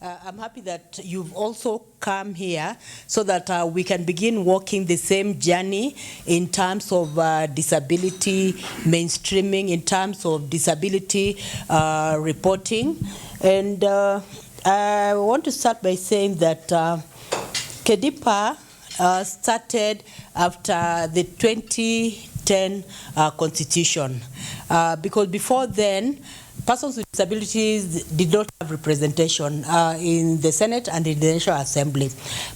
I'm happy that you've also come here so that we can begin walking the same journey in terms of disability mainstreaming, in terms of disability reporting. And I want to start by saying that KEDIPA started after the 2010 Constitution, because before then, persons with disabilities did not have representation in the Senate and in the National Assembly.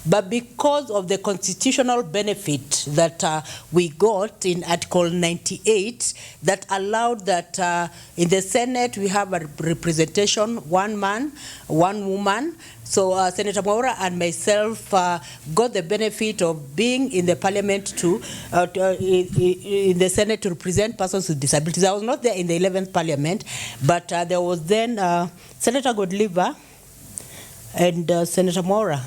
But because of the constitutional benefit that we got in Article 98 that allowed that in the Senate we have a representation, one man, one woman. So Senator Mwaura and myself got the benefit of being in the parliament in the Senate to represent persons with disabilities. I was not there in the 11th parliament, but there was then Senator Godliver and Senator Mwaura.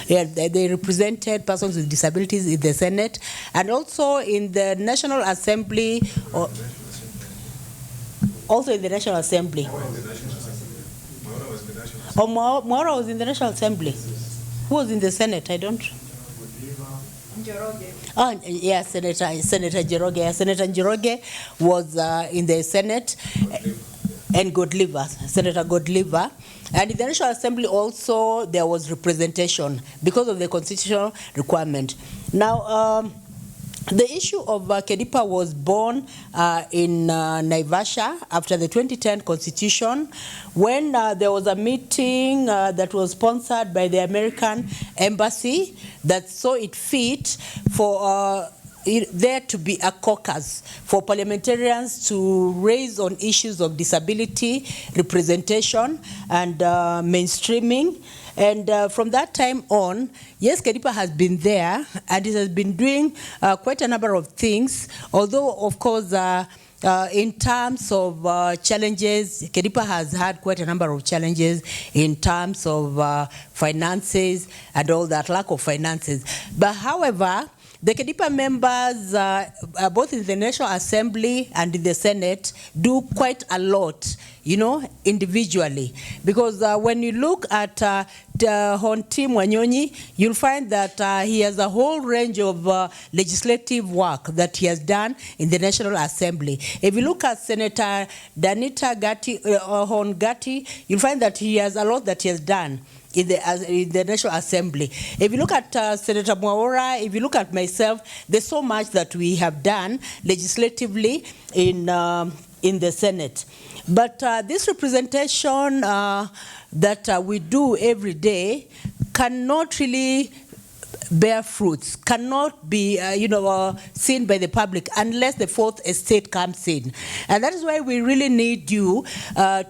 Yeah, they represented persons with disabilities in the Senate and also in the National Assembly. Also in the National Assembly. Oh, Mwaura was in the National Assembly. Who was in the Senate? I don't. Njoroge. Oh, yeah, Senator Njoroge. Yeah, Senator Njoroge was in the Senate. And Godliver, Senator Godliver. And in the National Assembly also there was representation because of the constitutional requirement. Now, the issue of KEDIPA was born in Naivasha after the 2010 Constitution, when there was a meeting that was sponsored by the American Embassy that saw it fit for there to be a caucus for parliamentarians to raise on issues of disability, representation, and mainstreaming. And from that time on, yes, KEDIPA has been there, and it has been doing quite a number of things, although, of course, in terms of challenges, KEDIPA has had quite a number of challenges in terms of finances and all that, lack of finances. But however, the KEDIPA members, both in the National Assembly and in the Senate, do quite a lot, you know, individually. Because when you look at Honti Mwanyonyi, you'll find that he has a whole range of legislative work that he has done in the National Assembly. If you look at Senator Danita Hon Gati, you'll find that he has a lot that he has done in the National Assembly. If you look at Senator Mwaura, if you look at myself, there's so much that we have done legislatively in the Senate. But this representation that we do every day cannot really bear fruits, cannot be seen by the public unless the fourth estate comes in. And that is why we really need you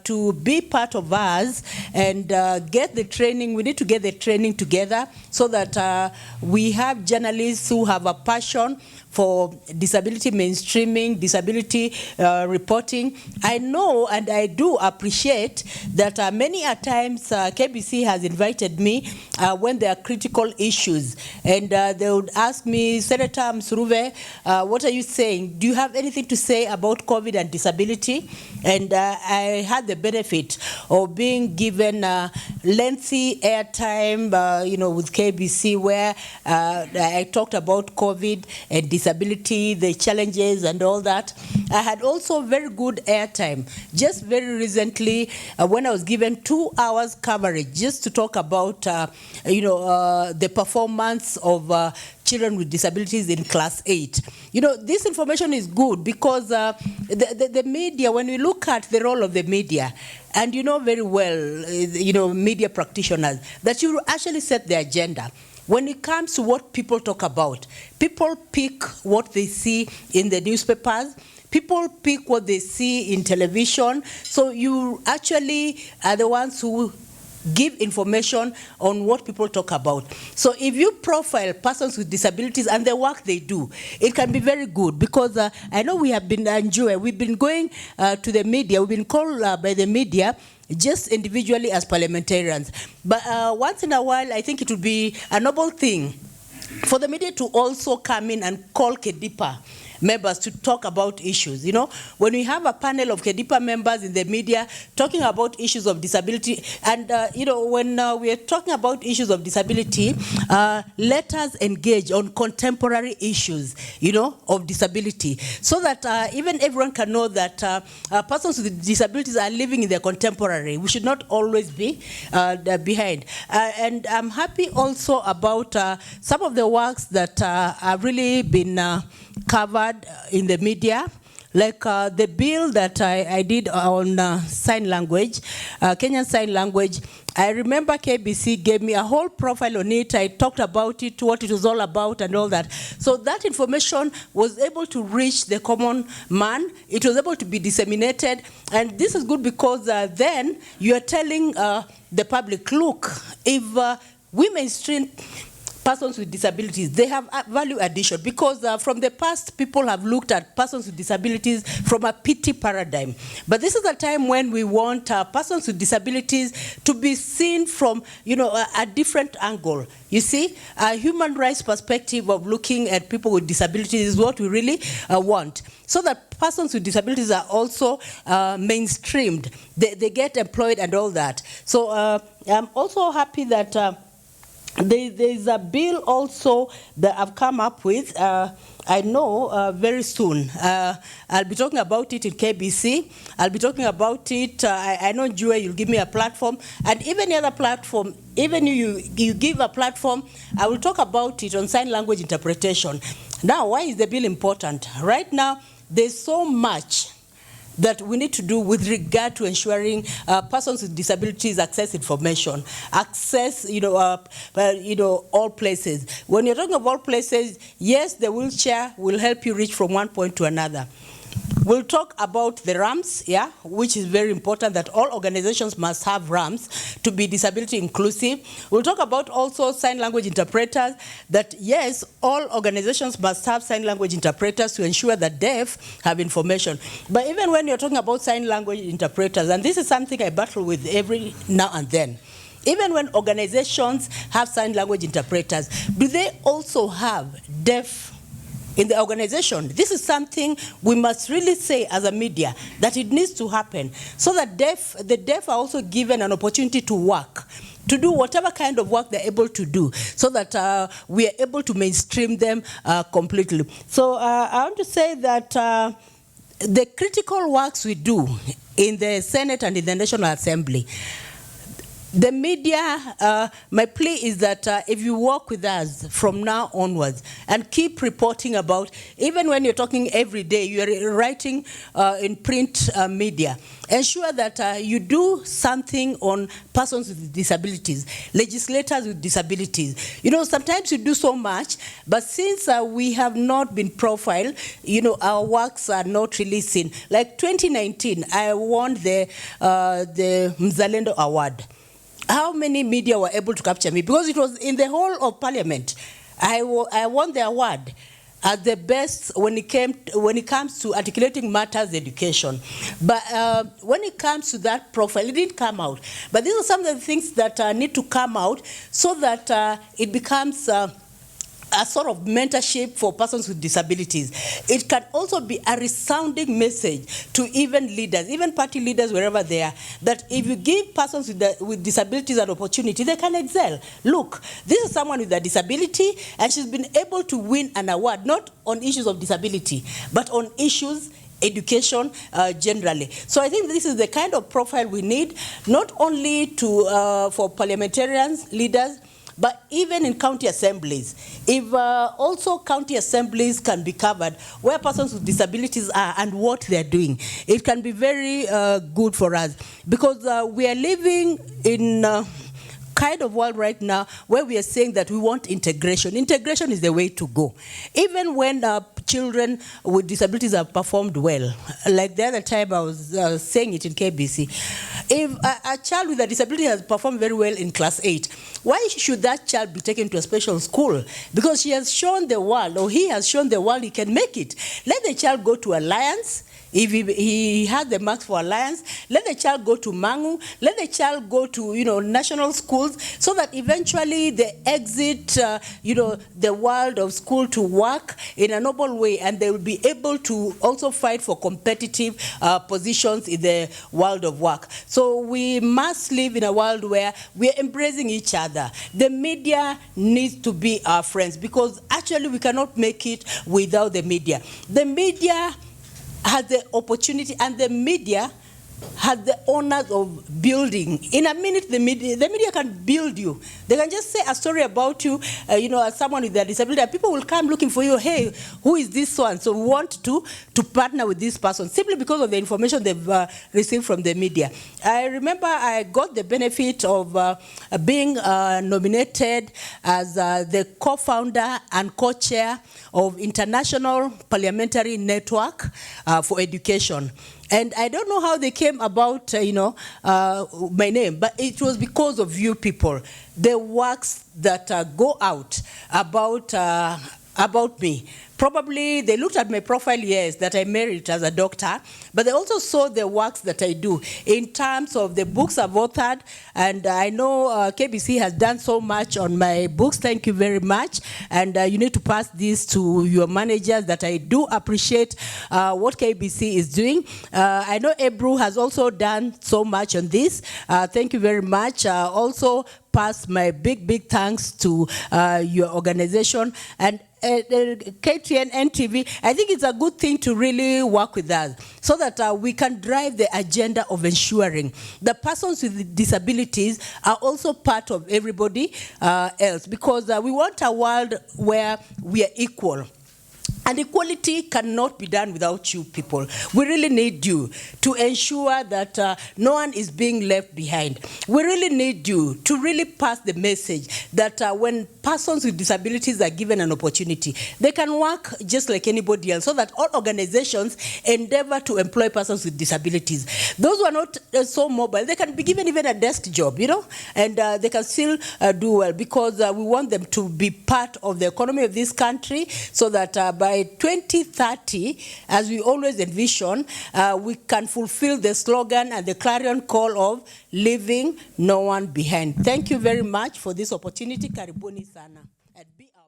to be part of us and get the training. We need to get the training together so that we have journalists who have a passion for disability mainstreaming, disability reporting. I know and I do appreciate that many a times KBC has invited me when there are critical issues. And they would ask me, Senator Musuruve, what are you saying? Do you have anything to say about COVID and disability? And I had the benefit of being given lengthy airtime, with KBC, where I talked about COVID and disability, the challenges and all that. I had also very good airtime. Just very recently, when I was given 2 hours coverage just to talk about, the performance of children with disabilities in class 8. This information is good because the media, when we look at the role of the media, and you know very well, media practitioners, that you actually set the agenda. When it comes to what people talk about, people pick what they see in the newspapers, people pick what they see in television, so you actually are the ones who give information on what people talk about. So if you profile persons with disabilities and the work they do, it can be very good because I know we have been we've been going to the media, we've been called by the media just individually as parliamentarians. But once in a while, I think it would be a noble thing for the media to also come in and call KEDIPA members to talk about issues. You know, when we have a panel of KEDIPA members in the media talking about issues of disability, and you know, when we are talking about issues of disability, let us engage on contemporary issues, you know, of disability, so that even everyone can know that persons with disabilities are living in their contemporary. We should not always be behind. And I'm happy also about some of the works that have really been covered in the media, like the bill that I did on sign language, Kenyan Sign Language. I remember KBC gave me a whole profile on it. I talked about it, what it was all about and all that. So that information was able to reach the common man. It was able to be disseminated. And this is good because then you are telling the public, look, if we mainstream persons with disabilities, they have a value addition, because from the past, people have looked at persons with disabilities from a pity paradigm. But this is a time when we want persons with disabilities to be seen from, you know, a different angle. You see, a human rights perspective of looking at people with disabilities is what we really want, so that persons with disabilities are also mainstreamed. They get employed and all that. So I'm also happy that there's a bill also that I've come up with. I know very soon. I'll be talking about it in KBC. I'll be talking about it. I know, Jue, you'll give me a platform. And even the other platform, even you give a platform, I will talk about it on sign language interpretation. Now, why is the bill important? Right now, there's so much that we need to do with regard to ensuring persons with disabilities access information, access, all places. When you're talking about places, yes, the wheelchair will help you reach from one point to another. We'll talk about the ramps, yeah, which is very important, that all organizations must have ramps to be disability inclusive. We'll talk about also sign language interpreters, that yes, all organizations must have sign language interpreters to ensure that deaf have information. But even when you're talking about sign language interpreters, and this is something I battle with every now and then, even when organizations have sign language interpreters, do they also have deaf in the organization? This is something we must really say as a media, that it needs to happen, so that the deaf are also given an opportunity to work, to do whatever kind of work they're able to do, so that we are able to mainstream them completely. So I want to say that the critical works we do in the Senate and in the National Assembly, the media, my plea is that if you work with us from now onwards and keep reporting about, even when you're talking every day, you're writing in print media, ensure that you do something on persons with disabilities, legislators with disabilities. You know, sometimes you do so much, but since we have not been profiled, you know, our works are not really seen. Like 2019, I won the Mzalendo Award. How many media were able to capture me? Because it was in the whole of Parliament. I won the award as the best when it comes to articulating matters education. But when it comes to that profile, it didn't come out. But these are some of the things that need to come out, so that it becomes a sort of mentorship for persons with disabilities. It can also be a resounding message to even leaders, even party leaders, wherever they are, that if you give persons with disabilities an opportunity, they can excel. Look, this is someone with a disability, and she's been able to win an award, not on issues of disability, but on issues education generally. So I think this is the kind of profile we need, not only for parliamentarians, leaders, but even in county assemblies. If also county assemblies can be covered, where persons with disabilities are and what they're doing, it can be very good for us, because we are living in kind of world right now where we are saying that we want integration. Integration is the way to go. Even when children with disabilities have performed well, like the other time I was saying it in KBC, if a child with a disability has performed very well in class 8, why should that child be taken to a special school? Because she has shown the world, or he has shown the world he can make it. Let the child go to Alliance. If he has the marks for alliance, let the child go to Mangu, let the child go to, national schools, so that eventually they exit, the world of school to work in a noble way, and they will be able to also fight for competitive positions in the world of work. So we must live in a world where we are embracing each other. The media needs to be our friends, because actually we cannot make it without the media. The media has the opportunity, and the media has the honors of building. In a minute, the media can build you. They can just say a story about you, as someone with a disability, and people will come looking for you. Hey, who is this one? So we want to partner with this person, simply because of the information they've received from the media. I remember I got the benefit of being nominated as the co-founder and co-chair of International Parliamentary Network for Education. And I don't know how they came about, my name, but it was because of you people. The works that go out about me. Probably they looked at my profile, yes, that I married as a doctor, but they also saw the works that I do in terms of the books I've authored. And I know KBC has done so much on my books. Thank you very much. And you need to pass this to your managers, that I do appreciate what KBC is doing. I know Ebru has also done so much on this. Thank you very much. Also pass my big thanks to your organization. And KTN, NTV, I think it's a good thing to really work with us, so that we can drive the agenda of ensuring the persons with disabilities are also part of everybody else, because we want a world where we are equal. And equality cannot be done without you people. We really need you to ensure that no one is being left behind. We really need you to really pass the message that when persons with disabilities are given an opportunity, they can work just like anybody else, so that all organizations endeavor to employ persons with disabilities. Those who are not so mobile, they can be given even a desk job, and they can still do well, because we want them to be part of the economy of this country, so that by 2030, as we always envision, we can fulfill the slogan and the clarion call of leaving no one behind. Thank you very much for this opportunity. Karibuni sana. And be our